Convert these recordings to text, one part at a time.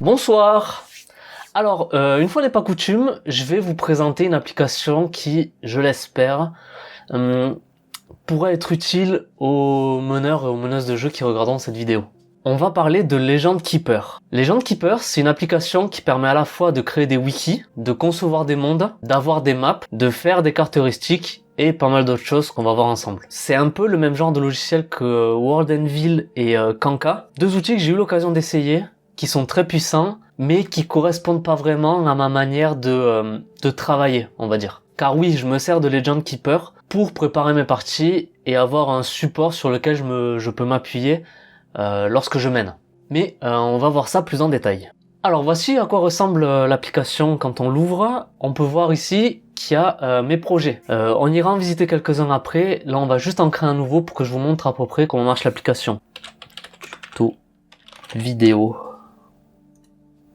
Bonsoir. Alors, une fois n'est pas coutume, je vais vous présenter une application qui, je l'espère, pourrait être utile aux meneurs et aux meneuses de jeu qui regarderont cette vidéo. On va parler de Legend Keeper. Legend Keeper, c'est une application qui permet à la fois de créer des wikis, de concevoir des mondes, d'avoir des maps, de faire des cartes heuristiques et pas mal d'autres choses qu'on va voir ensemble. C'est un peu le même genre de logiciel que World Anvil et Kanka, deux outils que j'ai eu l'occasion d'essayer, qui sont très puissants, mais qui correspondent pas vraiment à ma manière de travailler, on va dire. Car oui, je me sers de Legend Keeper pour préparer mes parties et avoir un support sur lequel je peux m'appuyer lorsque je mène. Mais on va voir ça plus en détail. Alors voici à quoi ressemble l'application quand on l'ouvre. On peut voir ici qu'il y a mes projets. On ira en visiter quelques-uns après. Là on va juste en créer un nouveau pour que je vous montre à peu près comment marche l'application. Tuto vidéo.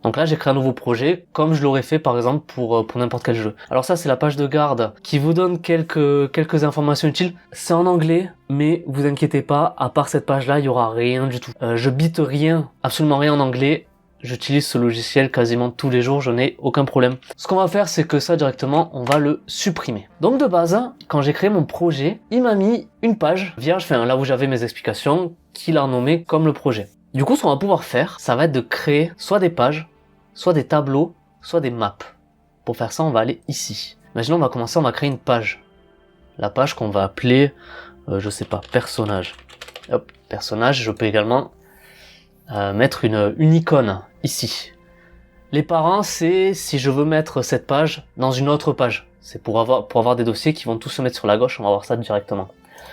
Donc là j'ai créé un nouveau projet comme je l'aurais fait par exemple pour n'importe quel jeu. Alors ça c'est la page de garde qui vous donne quelques informations utiles. C'est en anglais mais vous inquiétez pas, à part cette page là il y aura rien du tout. Je bite rien, absolument rien en anglais. J'utilise ce logiciel quasiment tous les jours, je n'ai aucun problème. Ce qu'on va faire c'est que ça directement on va le supprimer. Donc de base quand j'ai créé mon projet il m'a mis une page vierge, enfin là où j'avais mes explications qu'il a renommé comme le projet. Du coup, ce qu'on va pouvoir faire, ça va être de créer soit des pages, soit des tableaux, soit des maps. Pour faire ça, on va aller ici. Imaginons, on va commencer, on va créer une page. La page qu'on va appeler, je sais pas, personnage. Hop, personnage, je peux également mettre une icône ici. Les parents, c'est si je veux mettre cette page dans une autre page. C'est pour avoir des dossiers qui vont tous se mettre sur la gauche, on va voir ça directement.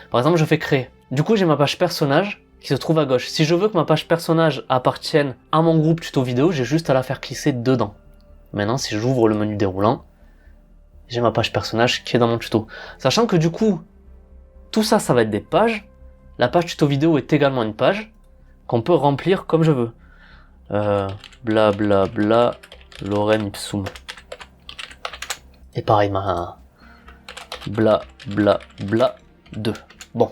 Par exemple, je fais créer. Du coup, j'ai ma page personnage qui se trouve à gauche. Si je veux que ma page personnage appartienne à mon groupe tuto vidéo, j'ai juste à la faire glisser dedans. Maintenant, si j'ouvre le menu déroulant, j'ai ma page personnage qui est dans mon tuto. Sachant que du coup, tout ça, ça va être des pages. La page tuto vidéo est également une page qu'on peut remplir comme je veux. Bla bla bla, Lorem ipsum. Et pareil, bla bla bla 2. Bon.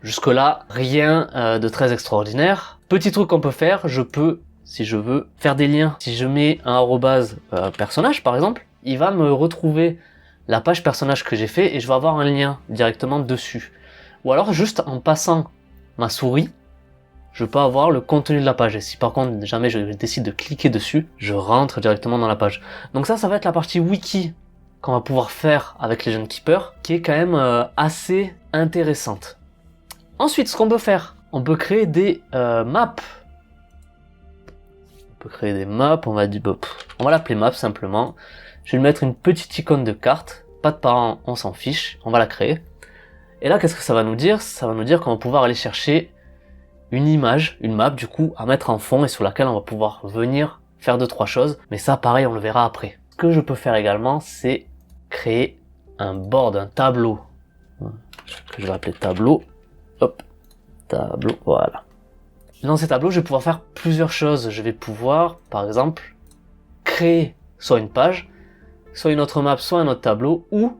Jusque-là, rien de très extraordinaire. Petit truc qu'on peut faire, je peux, si je veux, faire des liens. Si je mets un arrobase personnage, par exemple, il va me retrouver la page personnage que j'ai fait et je vais avoir un lien directement dessus. Ou alors, juste en passant ma souris, je peux avoir le contenu de la page. Et si par contre, jamais je décide de cliquer dessus, je rentre directement dans la page. Donc ça va être la partie wiki qu'on va pouvoir faire avec Legend Keeper, qui est quand même assez intéressante. Ensuite, ce qu'on peut faire, on peut créer des maps. On peut créer des maps, on va l'appeler map simplement. Je vais lui mettre une petite icône de carte, pas de parents, on s'en fiche, on va la créer. Et là, qu'est-ce que ça va nous dire? Ça va nous dire qu'on va pouvoir aller chercher une image, une map du coup, à mettre en fond et sur laquelle on va pouvoir venir faire 2-3 choses. Mais ça, pareil, on le verra après. Ce que je peux faire également, c'est créer un board, un tableau, que je vais appeler tableau. Hop, tableau, voilà. Dans ces tableaux, je vais pouvoir faire plusieurs choses. Je vais pouvoir, par exemple, créer soit une page, soit une autre map, soit un autre tableau, ou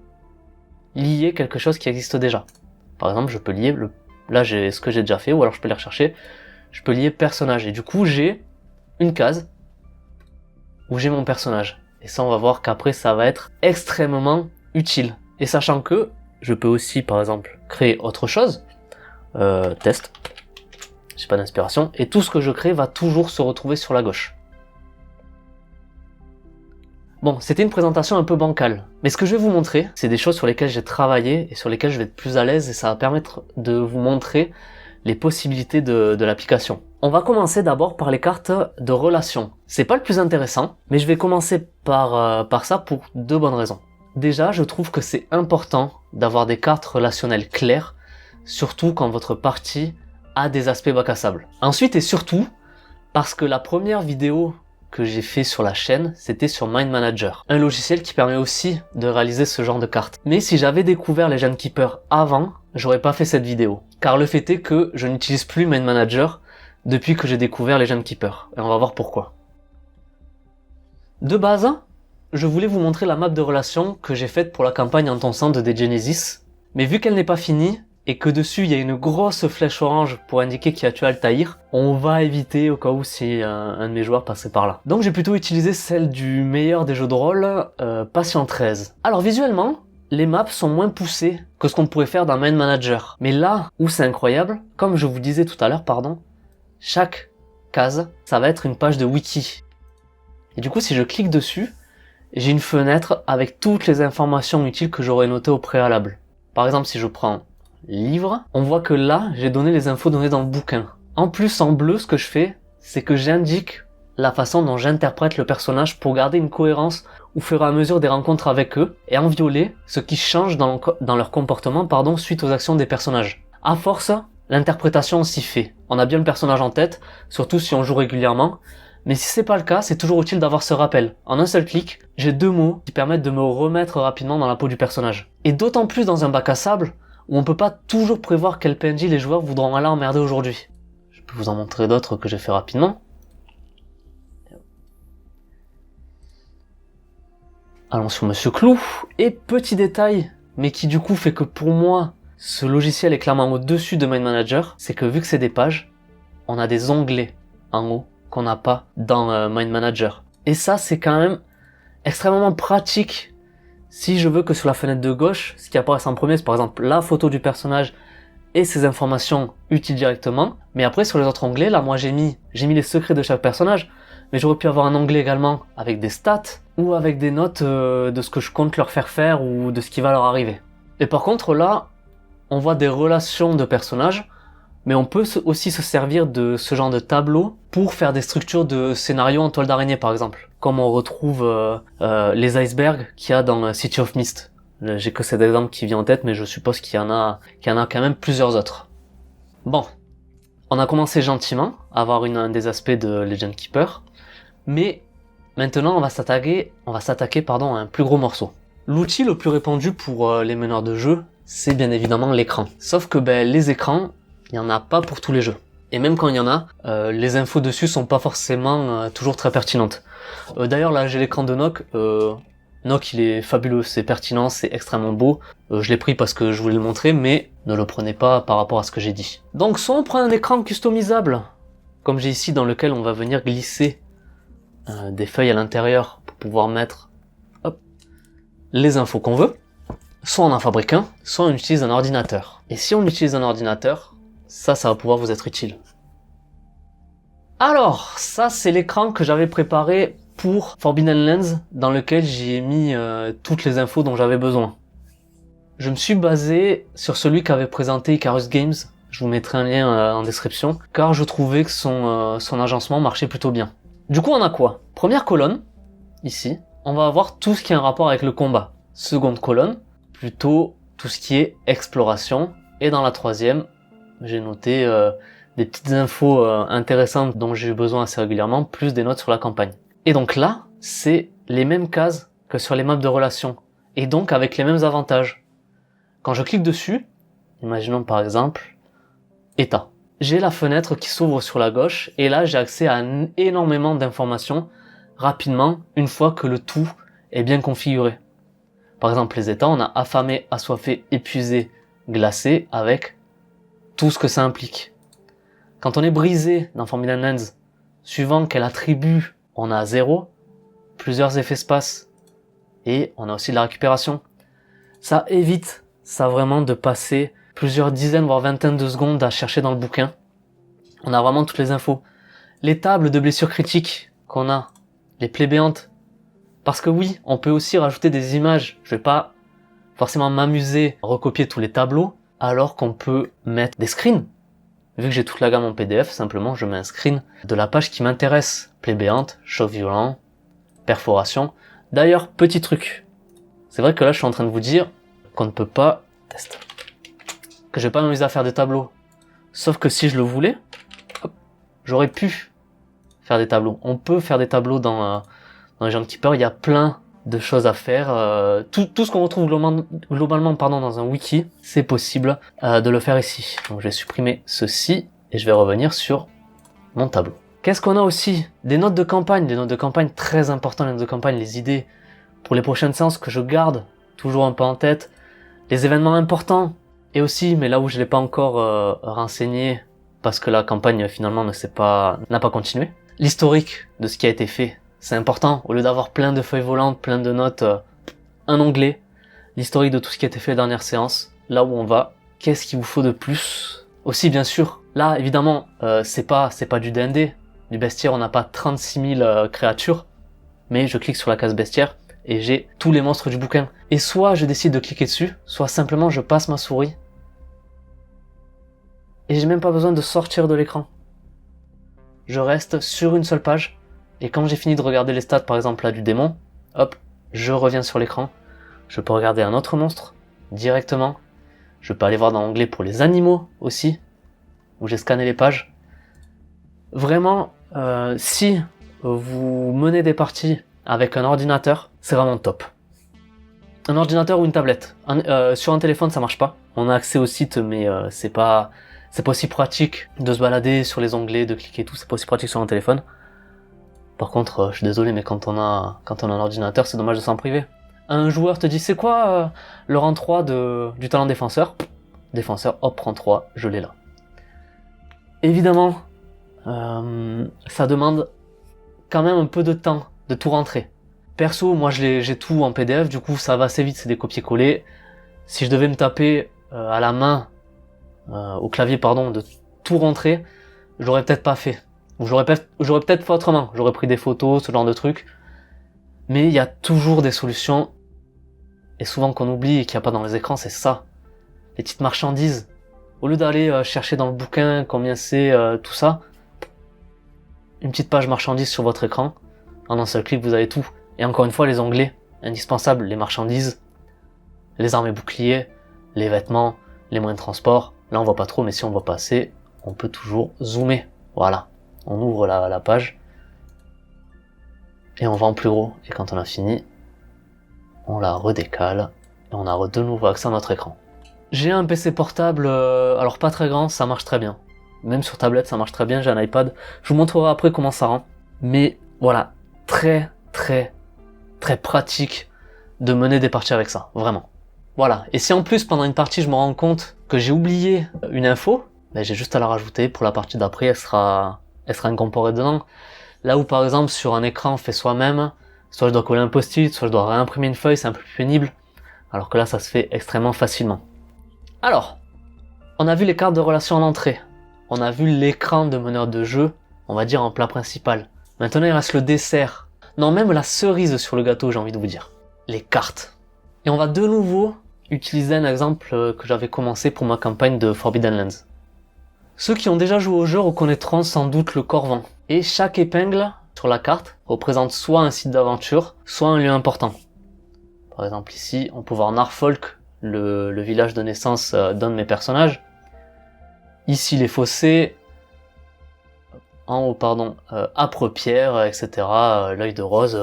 lier quelque chose qui existe déjà. Par exemple, je peux lier, là j'ai ce que j'ai déjà fait, ou alors je peux les rechercher, je peux lier personnage. Et du coup, j'ai une case où j'ai mon personnage. Et ça, on va voir qu'après, ça va être extrêmement utile. Et sachant que je peux aussi, par exemple, créer autre chose, test, j'ai pas d'inspiration, et tout ce que je crée va toujours se retrouver sur la gauche. Bon, c'était une présentation un peu bancale, mais ce que je vais vous montrer, c'est des choses sur lesquelles j'ai travaillé et sur lesquelles je vais être plus à l'aise et ça va permettre de vous montrer les possibilités de l'application. On va commencer d'abord par les cartes de relation. C'est pas le plus intéressant, mais je vais commencer par ça pour 2 bonnes raisons. Déjà, je trouve que c'est important d'avoir des cartes relationnelles claires, surtout quand votre partie a des aspects bac à sable. Ensuite et surtout, parce que la première vidéo que j'ai fait sur la chaîne, c'était sur Mind Manager, un logiciel qui permet aussi de réaliser ce genre de cartes. Mais si j'avais découvert Legend Keeper avant, j'aurais pas fait cette vidéo. Car le fait est que je n'utilise plus Mind Manager depuis que j'ai découvert Legend Keeper. Et on va voir pourquoi. De base, je voulais vous montrer la map de relation que j'ai faite pour la campagne En ton sang de Dead Genesis. Mais vu qu'elle n'est pas finie, et que dessus il y a une grosse flèche orange pour indiquer qui a tué Altaïr, on va éviter au cas où si un de mes joueurs passait par là. Donc j'ai plutôt utilisé celle du meilleur des jeux de rôle, Patient 13. Alors visuellement, les maps sont moins poussées que ce qu'on pourrait faire dans Mind Manager. Mais là où c'est incroyable, comme je vous disais tout à l'heure, chaque case, ça va être une page de wiki. Et du coup, si je clique dessus, j'ai une fenêtre avec toutes les informations utiles que j'aurais notées au préalable. Par exemple, si je prends livre, on voit que là, j'ai donné les infos données dans le bouquin. En plus, en bleu, ce que je fais, c'est que j'indique la façon dont j'interprète le personnage pour garder une cohérence au fur et à mesure des rencontres avec eux, et en violet, ce qui change dans leur comportement suite aux actions des personnages. À force, l'interprétation s'y fait. On a bien le personnage en tête, surtout si on joue régulièrement, mais si c'est pas le cas, c'est toujours utile d'avoir ce rappel. En un seul clic, j'ai 2 mots qui permettent de me remettre rapidement dans la peau du personnage. Et d'autant plus dans un bac à sable, où on peut pas toujours prévoir quel PNJ les joueurs voudront aller emmerder aujourd'hui. Je peux vous en montrer d'autres que j'ai fait rapidement. Allons sur Monsieur Clou, et petit détail, mais qui du coup fait que pour moi, ce logiciel est clairement au-dessus de Mind Manager, c'est que vu que c'est des pages, on a des onglets en haut qu'on n'a pas dans Mind Manager. Et ça, c'est quand même extrêmement pratique si je veux que sur la fenêtre de gauche, ce qui apparaisse en premier, c'est par exemple la photo du personnage et ses informations utiles directement. Mais après, sur les autres onglets, là, moi j'ai mis les secrets de chaque personnage, mais j'aurais pu avoir un onglet également avec des stats ou avec des notes de ce que je compte leur faire ou de ce qui va leur arriver. Et par contre, là, on voit des relations de personnages, mais on peut aussi se servir de ce genre de tableau pour faire des structures de scénarios en toile d'araignée par exemple, comme on retrouve les icebergs qu'il y a dans City of Mist. J'ai que cet exemple qui vient en tête, mais je suppose qu'il y en a quand même plusieurs autres. Bon, on a commencé gentiment à avoir un des aspects de Legend Keeper, mais maintenant on va s'attaquer à un plus gros morceau. L'outil le plus répandu pour les meneurs de jeu, c'est bien évidemment l'écran. Sauf que les écrans, il n'y en a pas pour tous les jeux. Et même quand il y en a, les infos dessus sont pas forcément toujours très pertinentes. D'ailleurs là j'ai l'écran de Nock. Nock il est fabuleux, c'est pertinent, c'est extrêmement beau. Je l'ai pris parce que je voulais le montrer, mais ne le prenez pas par rapport à ce que j'ai dit. Donc soit on prend un écran customisable, comme j'ai ici, dans lequel on va venir glisser des feuilles à l'intérieur pour pouvoir mettre les infos qu'on veut. Soit on en fabrique un, soit on utilise un ordinateur. Et si on utilise un ordinateur, ça va pouvoir vous être utile. Alors, ça c'est l'écran que j'avais préparé pour Forbidden Lands, dans lequel j'y ai mis toutes les infos dont j'avais besoin. Je me suis basé sur celui qu'avait présenté Icarus Games, je vous mettrai un lien en description, car je trouvais que son agencement marchait plutôt bien. Du coup on a quoi? Première colonne, ici, on va avoir tout ce qui a un rapport avec le combat. Seconde colonne, plutôt tout ce qui est exploration, et dans la troisième, j'ai noté des petites infos intéressantes dont j'ai eu besoin assez régulièrement, plus des notes sur la campagne. Et donc là, c'est les mêmes cases que sur les maps de relations, et donc avec les mêmes avantages. Quand je clique dessus, imaginons par exemple, état. J'ai la fenêtre qui s'ouvre sur la gauche, et là j'ai accès à énormément d'informations rapidement, une fois que le tout est bien configuré. Par exemple les états, on a affamé, assoiffé, épuisé, glacé, avec tout ce que ça implique. Quand on est brisé dans Forbidden Lands, suivant quel attribut on a 0, plusieurs effets se passent, et on a aussi de la récupération. Ça évite, ça vraiment, de passer plusieurs dizaines voire vingtaines de secondes à chercher dans le bouquin. On a vraiment toutes les infos. Les tables de blessures critiques qu'on a, les plaies béantes. Parce que oui, on peut aussi rajouter des images. Je vais pas forcément m'amuser à recopier tous les tableaux, alors qu'on peut mettre des screens. Vu que j'ai toute la gamme en PDF, simplement je mets un screen de la page qui m'intéresse. Plaies béantes, choc violent, perforation. D'ailleurs, petit truc. C'est vrai que là je suis en train de vous dire qu'on ne peut pas tester. Que je vais pas m'amuser à faire des tableaux. Sauf que si je le voulais, j'aurais pu faire des tableaux. On peut faire des tableaux dans Legend Keeper, il y a plein de choses à faire. Tout ce qu'on retrouve globalement dans un wiki, c'est possible de le faire ici. Donc je vais supprimer ceci et je vais revenir sur mon tableau. Qu'est-ce qu'on a aussi? Des notes de campagne, très importantes, les notes de campagne, les idées pour les prochaines séances que je garde toujours un peu en tête, les événements importants, Et aussi, mais là où je l'ai pas encore renseigné, parce que la campagne finalement n'a pas continué, l'historique de ce qui a été fait, c'est important. Au lieu d'avoir plein de feuilles volantes, plein de notes, un onglet, l'historique de tout ce qui a été fait dernière séance, là où on va, qu'est-ce qu'il vous faut de plus. Aussi bien sûr, là évidemment, c'est pas du D&D, du bestiaire, on n'a pas 36 000 créatures, mais je clique sur la case bestiaire, et j'ai tous les monstres du bouquin. Et soit je décide de cliquer dessus, soit simplement je passe ma souris, et j'ai même pas besoin de sortir de l'écran. Je reste sur une seule page, et quand j'ai fini de regarder les stats par exemple là du démon, hop, je reviens sur l'écran, je peux regarder un autre monstre, directement, je peux aller voir dans l'onglet pour les animaux aussi, où j'ai scanné les pages. Vraiment, si vous menez des parties avec un ordinateur, c'est vraiment top. Un ordinateur ou une tablette. Sur un téléphone ça marche pas, on a accès au site mais c'est pas aussi pratique de se balader sur les onglets, de cliquer et tout, c'est pas aussi pratique sur un téléphone. Par contre, je suis désolé, mais quand on a un ordinateur, c'est dommage de s'en priver. Un joueur te dit, c'est quoi le rang 3 du talent défenseur? Défenseur, hop, rang 3, je l'ai là. Évidemment, ça demande quand même un peu de temps de tout rentrer. Perso, moi j'ai tout en PDF, du coup ça va assez vite, c'est des copier-coller. Si je devais me taper à la main, au clavier pardon, de tout rentrer, je l'aurais peut-être pas fait. Ou j'aurais peut-être fait autrement, j'aurais pris des photos, ce genre de trucs. Mais il y a toujours des solutions, et souvent qu'on oublie et qu'il n'y a pas dans les écrans, c'est ça. Les petites marchandises. Au lieu d'aller chercher dans le bouquin combien c'est, tout ça, une petite page marchandises sur votre écran, en un seul clic vous avez tout. Et encore une fois, les onglets, indispensables, les marchandises, les armes et boucliers, les vêtements, les moyens de transport. Là on voit pas trop, mais si on voit pas assez, on peut toujours zoomer. Voilà, on ouvre la page, et on va en plus gros. Et quand on a fini, on la redécale, et on a de nouveau accès à notre écran. J'ai un PC portable, alors pas très grand, ça marche très bien. Même sur tablette ça marche très bien, j'ai un iPad. Je vous montrerai après comment ça rend. Mais voilà, très pratique de mener des parties avec ça, vraiment. Voilà, et si en plus pendant une partie je me rends compte que j'ai oublié une info, ben j'ai juste à la rajouter, pour la partie d'après elle sera incorporée dedans. Là où par exemple sur un écran fait soi-même, soit je dois coller un post-it, soit je dois réimprimer une feuille, c'est un peu plus pénible, alors que là ça se fait extrêmement facilement. Alors, on a vu les cartes de relation en entrée, on a vu l'écran de meneur de jeu, on va dire en plat principal. Maintenant il reste le dessert, non même la cerise sur le gâteau j'ai envie de vous dire, les cartes. Et on va de nouveau utiliser un exemple que j'avais commencé pour ma campagne de Forbidden Lands. Ceux qui ont déjà joué au jeu reconnaîtront sans doute le Corvan. Et chaque épingle sur la carte représente soit un site d'aventure, soit un lieu important. Par exemple ici, on peut voir Norfolk, le village de naissance d'un de mes personnages. Ici les fossés, en haut pardon, Âpre-Pierre, etc. L'œil de rose,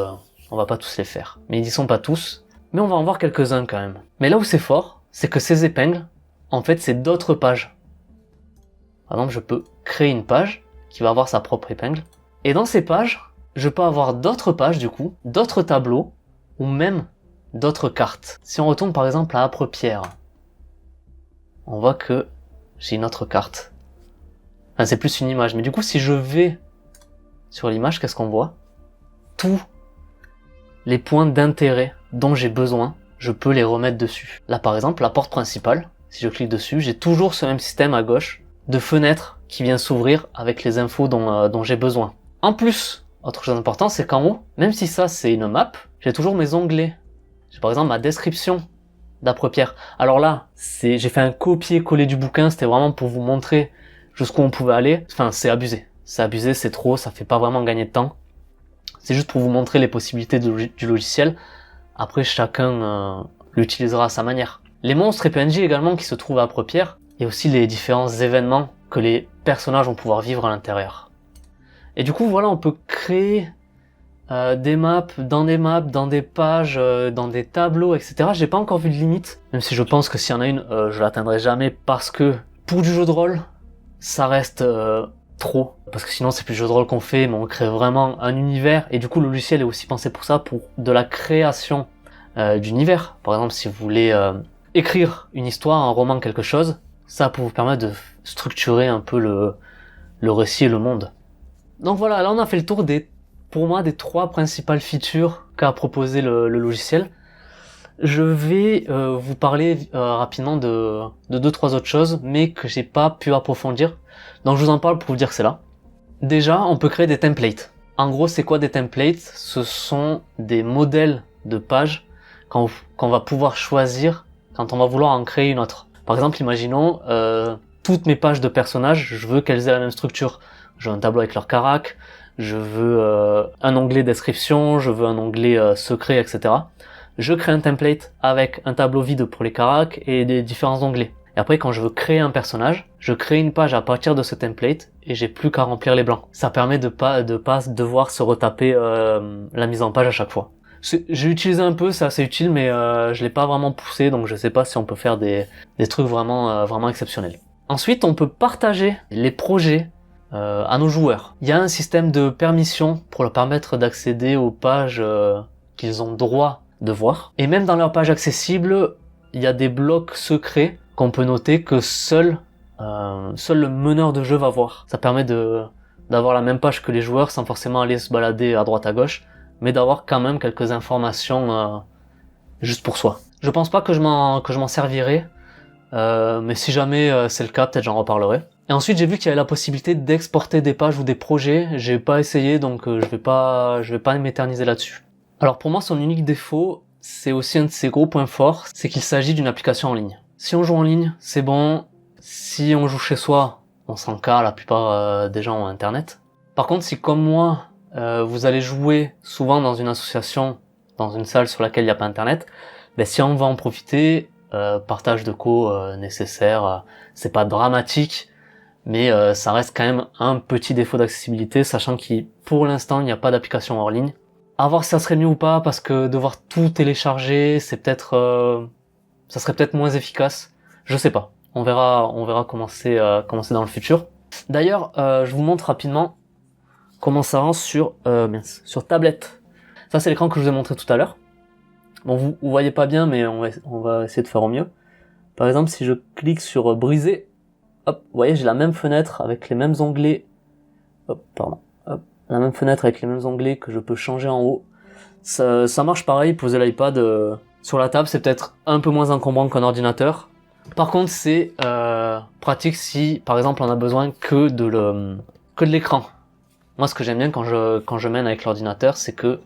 on va pas tous les faire. Mais ils y sont pas tous. Mais on va en voir quelques-uns quand même. Mais là où c'est fort, c'est que ces épingles, en fait, c'est d'autres pages. Par exemple, je peux créer une page qui va avoir sa propre épingle. Et dans ces pages, je peux avoir d'autres pages du coup, d'autres tableaux, ou même d'autres cartes. Si on retourne par exemple à Âpre-Pierre, on voit que j'ai une autre carte. Enfin, c'est plus une image. Mais du coup, si je vais sur l'image, qu'est-ce qu'on voit? Tous les points d'intérêt dont j'ai besoin, je peux les remettre dessus. Là par exemple, la porte principale, si je clique dessus, j'ai toujours ce même système à gauche de fenêtre qui vient s'ouvrir avec les infos dont j'ai besoin. En plus, autre chose importante, c'est qu'en haut, même si ça c'est une map, j'ai toujours mes onglets. J'ai par exemple ma description d'Âpre-Pierre. Alors là, j'ai fait un copier-coller du bouquin, c'était vraiment pour vous montrer jusqu'où on pouvait aller. Enfin, c'est abusé. C'est abusé, c'est trop, ça fait pas vraiment gagner de temps. C'est juste pour vous montrer les possibilités du logiciel. Après, chacun l'utilisera à sa manière. Les monstres et PNJ également qui se trouvent à Âpre-Pierre, et aussi les différents événements que les personnages vont pouvoir vivre à l'intérieur. Et du coup, voilà, on peut créer des maps, dans des pages, dans des tableaux, etc. J'ai pas encore vu de limite, même si je pense que s'il y en a une, je l'atteindrai jamais parce que pour du jeu de rôle, ça reste trop. Parce que sinon c'est plus le jeu de rôle qu'on fait, mais on crée vraiment un univers, et du coup le logiciel est aussi pensé pour ça, pour de la création d'univers. Par exemple, si vous voulez écrire une histoire, un roman, quelque chose, ça peut vous permettre de structurer un peu le récit et le monde. Donc voilà, là on a fait le tour pour moi, des 3 principales features qu'a proposé le logiciel. Je vais vous parler rapidement de 2-3 autres choses, mais que j'ai pas pu approfondir. Donc je vous en parle pour vous dire que c'est là. Déjà, on peut créer des templates. En gros, c'est quoi des templates? Ce sont des modèles de pages qu'on va pouvoir choisir quand on va vouloir en créer une autre. Par exemple, imaginons toutes mes pages de personnages, je veux qu'elles aient la même structure. Je veux un tableau avec leur carac, je veux un onglet description, je veux un onglet secret, etc. Je crée un template avec un tableau vide pour les caracs et des différents onglets. Et après, quand je veux créer un personnage, je crée une page à partir de ce template et j'ai plus qu'à remplir les blancs. Ça permet de pas devoir se retaper la mise en page à chaque fois. J'ai utilisé un peu, c'est assez utile, mais je l'ai pas vraiment poussé, donc je sais pas si on peut faire des trucs vraiment exceptionnels. Ensuite, on peut partager les projets à nos joueurs. Il y a un système de permission pour leur permettre d'accéder aux pages qu'ils ont droit de voir. Et même dans leurs pages accessibles, il y a des blocs secrets qu'on peut noter que seul le meneur de jeu va voir. Ça permet d'avoir la même page que les joueurs sans forcément aller se balader à droite à gauche, mais d'avoir quand même quelques informations juste pour soi. Je pense pas que je m'en servirai, mais si jamais c'est le cas, peut-être j'en reparlerai. Et ensuite, j'ai vu qu'il y avait la possibilité d'exporter des pages ou des projets. J'ai pas essayé, donc je vais pas m'éterniser là-dessus. Alors pour moi, son unique défaut, c'est aussi un de ses gros points forts, c'est qu'il s'agit d'une application en ligne. Si on joue en ligne, c'est bon. Si on joue chez soi, on s'en casse, la plupart des gens ont internet. Par contre, si comme moi, vous allez jouer souvent dans une association, dans une salle sur laquelle il n'y a pas internet, ben si on va en profiter, partage de nécessaire, c'est pas dramatique, mais ça reste quand même un petit défaut d'accessibilité, sachant qu'il pour l'instant il n'y a pas d'application hors ligne. À voir si ça serait mieux ou pas, parce que devoir tout télécharger, c'est peut-être ça serait peut-être moins efficace. Je sais pas. On verra comment c'est dans le futur. D'ailleurs, je vous montre rapidement comment ça rend sur tablette. Ça c'est l'écran que je vous ai montré tout à l'heure. Bon, vous voyez pas bien, mais on va essayer de faire au mieux. Par exemple, si je clique sur briser, hop, vous voyez, j'ai la même fenêtre avec les mêmes onglets. Hop, la même fenêtre avec les mêmes onglets que je peux changer en haut. Ça marche pareil, poser l'iPad sur la table, c'est peut-être un peu moins encombrant qu'un ordinateur. Par contre, c'est pratique si, par exemple, on a besoin que de l'écran. Moi, ce que j'aime bien quand je mène avec l'ordinateur, c'est que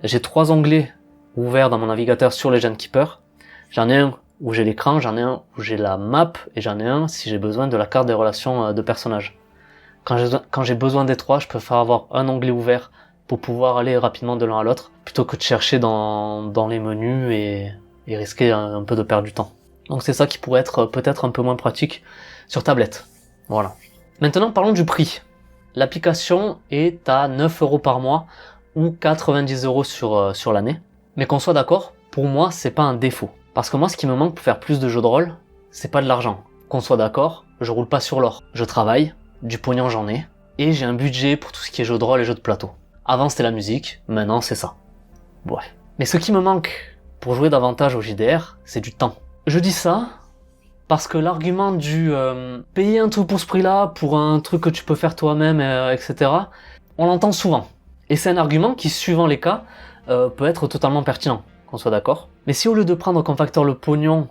j'ai 3 onglets ouverts dans mon navigateur sur les Legend Keeper. J'en ai un où j'ai l'écran, j'en ai un où j'ai la map, et j'en ai un si j'ai besoin de la carte des relations de personnages. Quand j'ai besoin des 3, je préfère avoir un onglet ouvert pour pouvoir aller rapidement de l'un à l'autre, plutôt que de chercher dans les menus et risquer un peu de perdre du temps. Donc c'est ça qui pourrait être peut-être un peu moins pratique sur tablette. Voilà. Maintenant, parlons du prix. L'application est à 9€ par mois ou 90€ sur l'année. Mais qu'on soit d'accord, pour moi, c'est pas un défaut. Parce que moi, ce qui me manque pour faire plus de jeux de rôle, c'est pas de l'argent. Qu'on soit d'accord, je roule pas sur l'or. Je travaille, du pognon j'en ai, et j'ai un budget pour tout ce qui est jeux de rôle et jeux de plateau. Avant c'était la musique, maintenant c'est ça. Ouais. Mais ce qui me manque pour jouer davantage au JDR, c'est du temps. Je dis ça parce que l'argument du payer un truc pour ce prix-là, pour un truc que tu peux faire toi-même, etc., on l'entend souvent. Et c'est un argument qui, suivant les cas, peut être totalement pertinent, qu'on soit d'accord. Mais si au lieu de prendre comme facteur le pognon,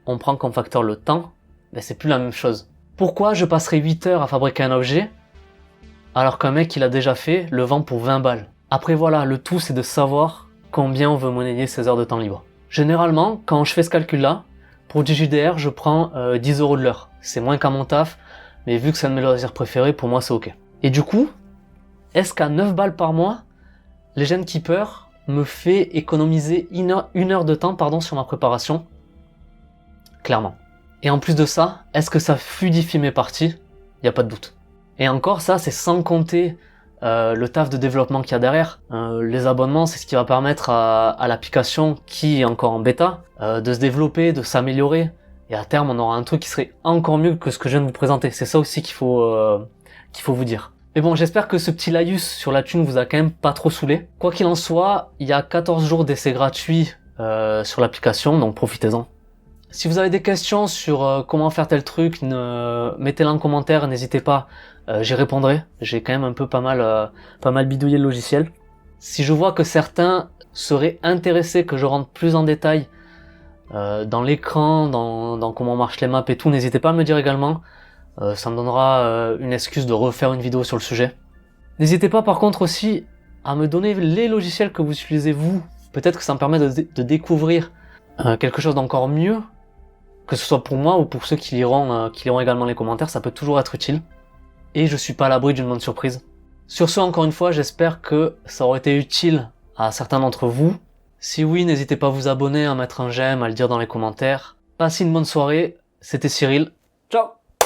on prend comme facteur le temps, ben c'est plus la même chose. Pourquoi je passerai 8 heures à fabriquer un objet, alors qu'un mec qui l'a déjà fait le vend pour 20 balles? Après voilà, le tout c'est de savoir combien on veut monnayer ses heures de temps libre. Généralement, quand je fais ce calcul-là, pour du JDR, je prends 10€ de l'heure. C'est moins qu'à mon taf, mais vu que c'est un de mes loisirs préférés, pour moi c'est ok. Et du coup, est-ce qu'à 9 balles par mois, Legend Keeper me fait économiser une heure de temps sur ma préparation? Clairement. Et en plus de ça, est-ce que ça fluidifie mes parties? Y a pas de doute. Et encore ça, c'est sans compter le taf de développement qu'il y a derrière. Les abonnements, c'est ce qui va permettre à l'application qui est encore en bêta de se développer, de s'améliorer. Et à terme, on aura un truc qui serait encore mieux que ce que je viens de vous présenter. C'est ça aussi qu'il faut vous dire. Mais bon, j'espère que ce petit laïus sur la thune vous a quand même pas trop saoulé. Quoi qu'il en soit, il y a 14 jours d'essai gratuit sur l'application, donc profitez-en. Si vous avez des questions sur comment faire tel truc, mettez-les en commentaire, n'hésitez pas, j'y répondrai. J'ai quand même un peu pas mal bidouillé le logiciel. Si je vois que certains seraient intéressés que je rentre plus en détail dans l'écran, dans comment marchent les maps et tout, n'hésitez pas à me le dire également. Ça me donnera une excuse de refaire une vidéo sur le sujet. N'hésitez pas par contre aussi à me donner les logiciels que vous utilisez vous. Peut-être que ça me permet de découvrir quelque chose d'encore mieux, que ce soit pour moi ou pour ceux qui liront également les commentaires, ça peut toujours être utile. Et je suis pas à l'abri d'une bonne surprise. Sur ce, encore une fois, j'espère que ça aurait été utile à certains d'entre vous. Si oui, n'hésitez pas à vous abonner, à mettre un j'aime, à le dire dans les commentaires. Passez une bonne soirée, c'était Cyril. Ciao!